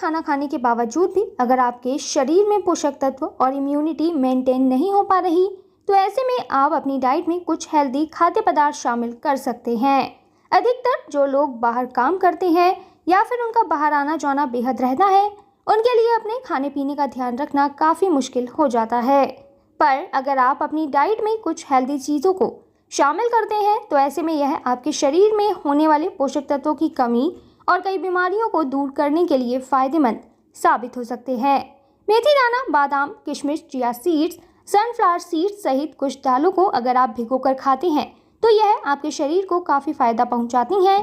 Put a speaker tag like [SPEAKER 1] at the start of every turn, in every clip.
[SPEAKER 1] खाना खाने के बावजूद भी अगर आपके शरीर में पोषक तत्व और इम्यूनिटी मेंटेन नहीं हो पा रही, तो ऐसे में आप अपनी डाइट में कुछ हेल्दी खाद्य पदार्थ शामिल कर सकते हैं। अधिकतर जो लोग बाहर काम करते हैं या फिर उनका बाहर आना जाना बेहद रहता है, उनके लिए अपने खाने पीने का ध्यान रखना काफ़ी मुश्किल हो जाता है। पर अगर आप अपनी डाइट में कुछ हेल्दी चीज़ों को शामिल करते हैं, तो ऐसे में यह आपके शरीर में होने वाले पोषक तत्वों की कमी और कई बीमारियों को दूर करने के लिए फ़ायदेमंद साबित हो सकते हैं। मेथी दाना, बादाम, किशमिश, चिया सीड्स, सनफ्लावर सीड्स सहित कुछ दालों को अगर आप भिगोकर खाते हैं, तो यह आपके शरीर को काफ़ी फ़ायदा पहुंचाती हैं।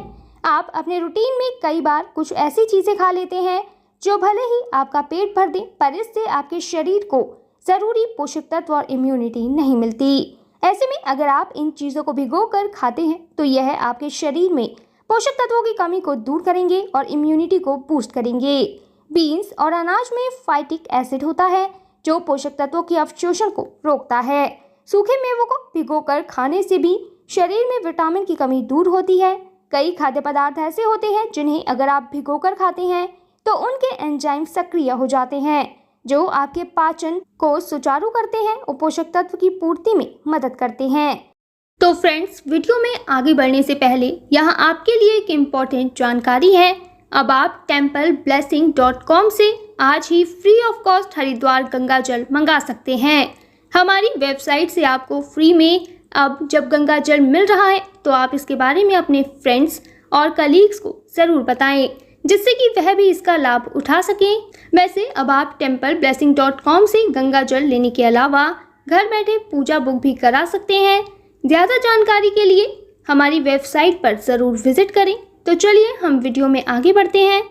[SPEAKER 1] आप अपने रूटीन में कई बार कुछ ऐसी चीज़ें खा लेते हैं जो भले ही आपका पेट भर दें, पर इससे आपके शरीर को ज़रूरी पोषक तत्व और इम्यूनिटी नहीं मिलती। ऐसे में अगर आप इन चीज़ों को भिगोकर खाते हैं, तो यह आपके शरीर में पोषक तत्वों की कमी को दूर करेंगे और इम्यूनिटी को बूस्ट करेंगे। बीन्स और अनाज में फाइटिक एसिड होता है जो पोषक तत्वों के अवशोषण को रोकता है। सूखे मेवों को भिगोकर खाने से भी शरीर में विटामिन की कमी दूर होती है। कई खाद्य पदार्थ ऐसे होते हैं जिन्हें अगर आप भिगोकर खाते हैं, तो उनके एंजाइम सक्रिय हो जाते हैं जो आपके पाचन को सुचारू करते हैं और पोषक तत्व की पूर्ति में मदद करते हैं। तो फ्रेंड्स, वीडियो में आगे बढ़ने से पहले यहाँ आपके लिए एक इम्पॉर्टेंट जानकारी है। अब आप templeblessing.com से आज ही free of cost Haridwar Ganga जल मंगा सकते हैं। हमारी वेबसाइट से आपको फ्री में अब जब गंगा जल मिल रहा है, तो आप इसके बारे में अपने फ्रेंड्स और कलीग्स को ज़रूर बताएं, जिससे कि वह भी इसका लाभ उठा सकें। वैसे अब आप templeblessing.com से गंगा जल लेने के अलावा घर बैठे पूजा बुक भी करा सकते हैं। ज़्यादा जानकारी के लिए हमारी वेबसाइट पर ज़रूर विजिट करें। तो चलिए हम वीडियो में आगे बढ़ते हैं।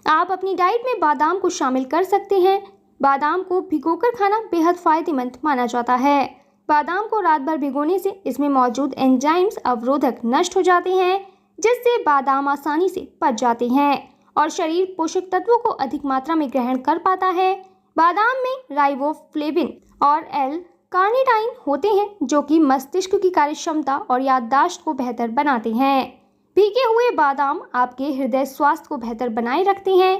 [SPEAKER 1] आप अपनी डाइट में बादाम को शामिल कर सकते हैं। बादाम को भिगोकर खाना बेहद फ़ायदेमंद माना जाता है। बादाम को रात भर भिगोने से इसमें मौजूद एंजाइम्स अवरोधक नष्ट हो जाते हैं, जिससे बादाम आसानी से पच जाते हैं और शरीर पोषक तत्वों को अधिक मात्रा में ग्रहण कर पाता है। बादाम में राइबोफ्लेविन और एल कार्निटाइन होते हैं जो कि मस्तिष्क की कार्यक्षमता और याददाश्त को बेहतर बनाते हैं। भीगे हुए बादाम आपके हृदय स्वास्थ्य को बेहतर बनाए रखते हैं।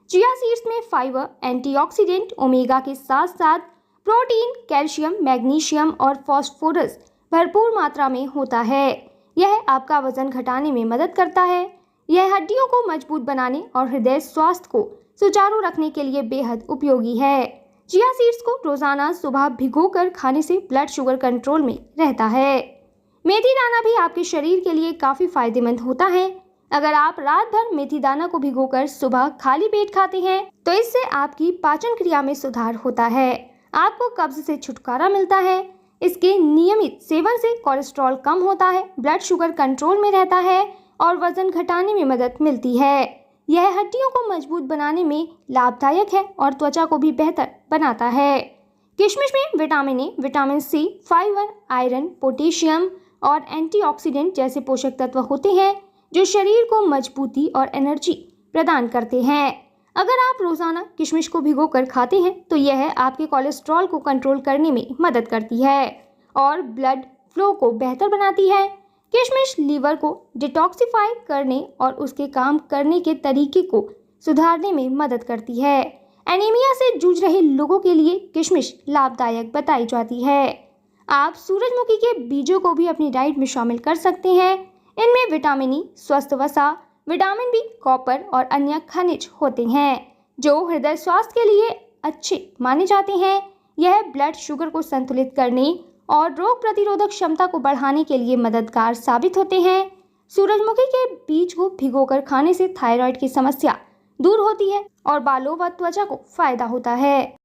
[SPEAKER 1] चिया सीड्स में फाइबर, एंटीऑक्सीडेंट, ओमेगा के साथ साथ प्रोटीन, कैल्शियम, मैग्नीशियम और फास्फोरस भरपूर मात्रा में होता है। यह आपका वजन घटाने में मदद करता है। यह हड्डियों को मजबूत बनाने और हृदय स्वास्थ्य को सुचारू रखने के लिए बेहद उपयोगी है। चिया सीड्स को रोजाना सुबह भिगोकर खाने से ब्लड शुगर कंट्रोल में रहता है। मेथी दाना भी आपके शरीर के लिए काफ़ी फायदेमंद होता है। अगर आप रात भर मेथी दाना को भिगोकर सुबह खाली पेट खाते हैं, तो इससे आपकी पाचन क्रिया में सुधार होता है। आपको कब्ज से छुटकारा मिलता है। इसके नियमित सेवन से कोलेस्ट्रॉल कम होता है, ब्लड शुगर कंट्रोल में रहता है और वजन घटाने में मदद मिलती है। यह हड्डियों को मजबूत बनाने में लाभदायक है और त्वचा को भी बेहतर बनाता है। किशमिश में vitamin A, vitamin C, fibre, iron, potassium और एंटीऑक्सीडेंट जैसे पोषक तत्व होते हैं जो शरीर को मजबूती और एनर्जी प्रदान करते हैं। अगर आप रोजाना किशमिश को भिगोकर खाते हैं, तो यह आपके कोलेस्ट्रॉल को कंट्रोल करने में मदद करती है और ब्लड फ्लो को बेहतर बनाती है। किशमिश लीवर को डिटॉक्सिफाई करने और उसके काम करने के तरीके को सुधारने में मदद करती है। एनीमिया से जूझ रहे लोगों के लिए किशमिश लाभदायक बताई जाती है। आप सूरजमुखी के बीजों को भी अपनी डाइट में शामिल कर सकते हैं। इनमें विटामिन ई, स्वस्थ वसा, विटामिन बी, कॉपर और अन्य खनिज होते हैं जो हृदय स्वास्थ्य के लिए अच्छे माने जाते हैं। यह ब्लड शुगर को संतुलित करने और रोग प्रतिरोधक क्षमता को बढ़ाने के लिए मददगार साबित होते हैं। सूरजमुखी के बीज को भिगोकर खाने से थायराइड की समस्या दूर होती है और बालों व त्वचा को फायदा होता है।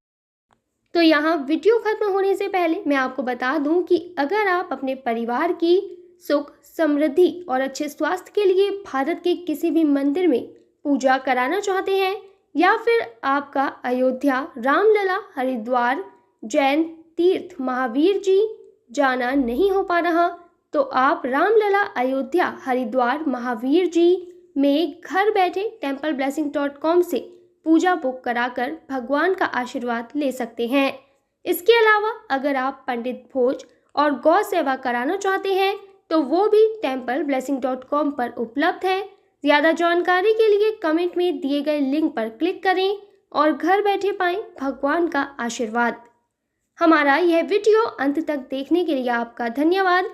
[SPEAKER 1] तो यहाँ वीडियो खत्म होने से पहले मैं आपको बता दूं कि अगर आप अपने परिवार की सुख, समृद्धि और अच्छे स्वास्थ्य के लिए भारत के किसी भी मंदिर में पूजा कराना चाहते हैं, या फिर आपका अयोध्या, रामलला, हरिद्वार, जैन तीर्थ महावीर जी जाना नहीं हो पा रहा, तो आप रामलला, अयोध्या, हरिद्वार, महावीर जी में घर बैठे templeblessing.com से पूजा बुक कराकर भगवान का आशीर्वाद ले सकते हैं। इसके अलावा अगर आप पंडित भोज और गौ सेवा कराना चाहते हैं, तो वो भी templeblessing.com पर उपलब्ध है। ज़्यादा जानकारी के लिए कमेंट में दिए गए लिंक पर क्लिक करें और घर बैठे पाएं भगवान का आशीर्वाद। हमारा यह वीडियो अंत तक देखने के लिए आपका धन्यवाद।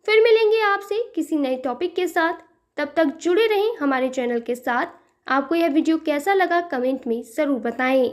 [SPEAKER 1] फिर मिलेंगे आपसे किसी नए टॉपिक के साथ। तब तक जुड़े रहें हमारे चैनल के साथ। आपको यह वीडियो कैसा लगा कमेंट में ज़रूर बताएं।